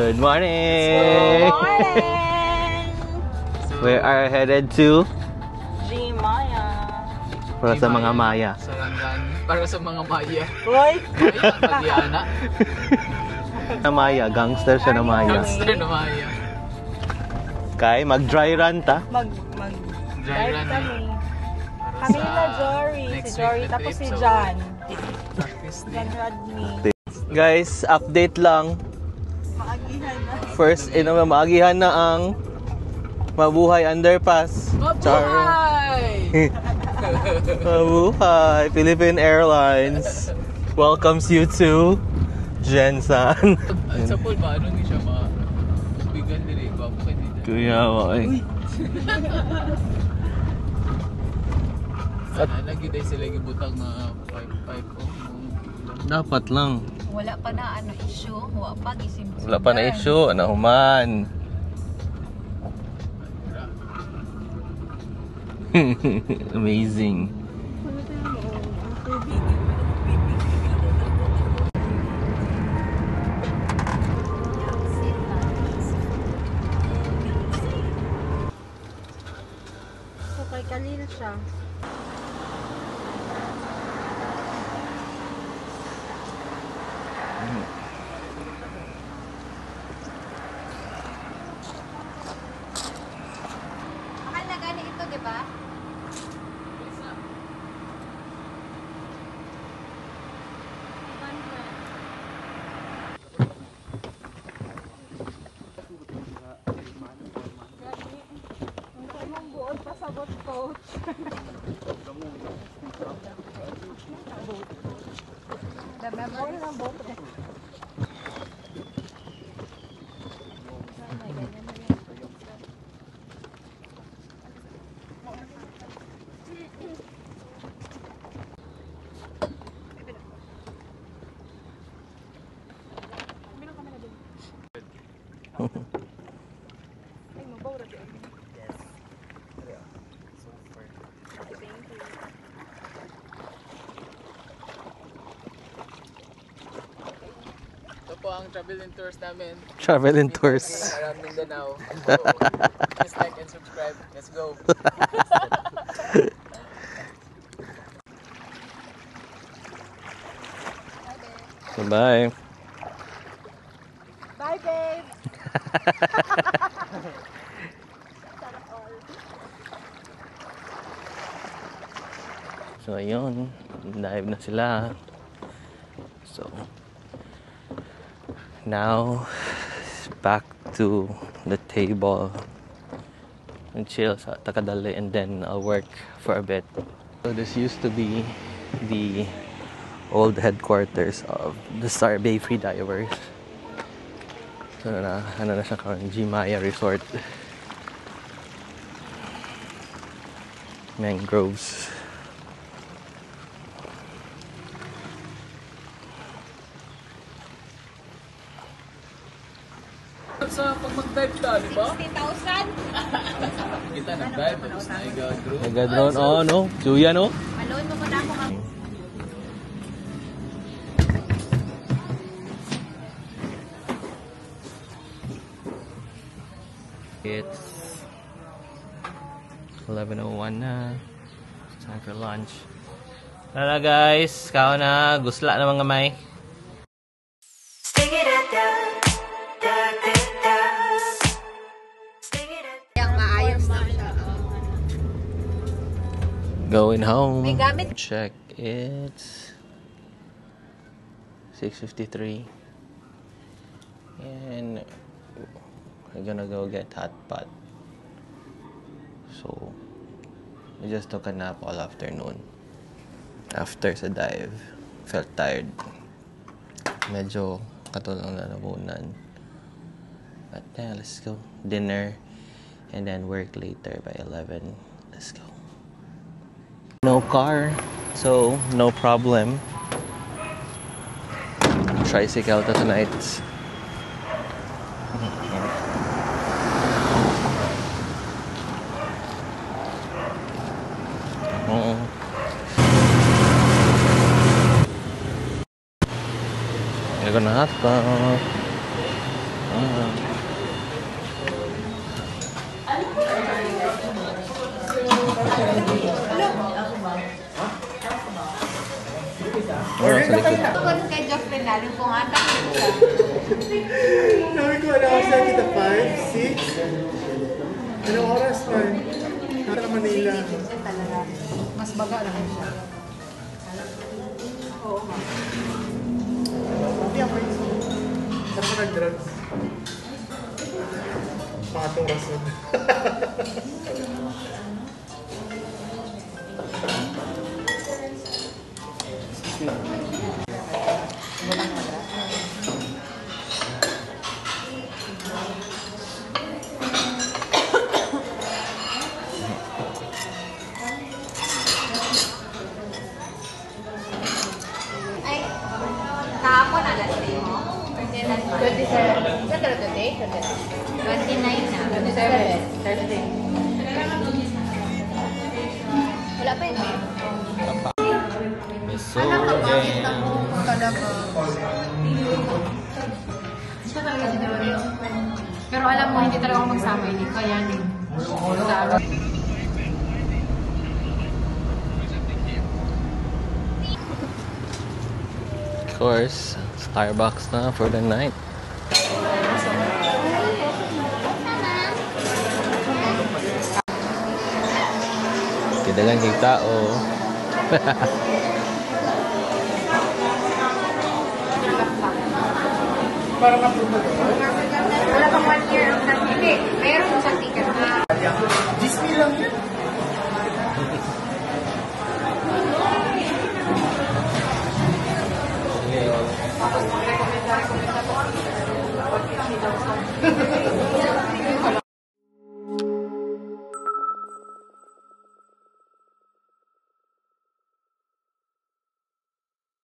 Good morning! Good morning! We are headed to G Maya. para sa mga Maya. Para sa mga Maya. Hoy! Madiana. Na Maya, gangster siya na Maya. Gangster na Maya. Kay mag-dry run ta. Dry run kami. Para Kami sa na Jory. Si next Jory week na tapos trip, si so John. practice din. John Rodney. Guys, update lang. Maagihan na. First, maagihan na ang Mabuhay Underpass. Mabuhay! Mabuhay! Philippine Airlines welcomes you to Jensan. Sa pool ba? Ano hindi siya bigan din eh. Bago kayo dito. Kuya, okay. Sana lagi tayo sila gibutang 5-5 Dapat lang. Wala pa na issue, wala pa gising. Wala pa na issue. Ano man. Amazing. So kay Khalil siya. Mahal na gani ito, di ba? Ang buod pasabot coach. The memory ng boat. Ito po ang travel and tours namin. Travel and tours. Around Mindanao. So, please like and subscribe. Let's go. Bye. Bye babe! So ayun, dive na sila. So now back to the table and chill sa Takadali, and then I'll work for a bit. So this used to be the old headquarters of the Star Bay Freedivers. So ano na siya karon, G Maya Resort. Mangroves. Sa pag mag-dive ka, di ba? 60,000? Kita nag-dive, tapos naiga-group. Nag-drone, oh no? Juya no? Maloy mo muna ako. It's 11:01 na. It's time for lunch. Tara guys, kao na. Gusla na mga may. Yang maayos na siya. Going home. May gamit. Check. It's 6:53. And we're gonna go get hot pot. So we just took a nap all afternoon. After sa dive, felt tired. Medyo katulong na nabunan. But yeah, let's go. Dinner and then work later by 11. Let's go. No car, so no problem. Tricycle to tonight. Gonna hot dog. Meron sa likod. Kung kay Joffrey na, yung kung ata siya. Sabi ko, ano oras na kita? 5, 6? Anong oras pa? Nasa Manila. Talaga. Mas baga naman siya. Hindi ako yun. Saan ko nag-drugs? Patong rason. Ay, kahapon na last day mo? 27. Saan ka na today? 29 na. 27. Thursday. Wala pa yun eh. Miso Nakapangit again. ako talaga. Siya talaga si Dory. Pero alam mo, hindi talaga ako magsama. Hindi ko yan eh. Of course, Starbucks na for the night. Kidalang kay tao. Wala pang 1 year ang hindi. Mayroon isang ticket na. Disney lang yan. Tapos mag-recommend na po.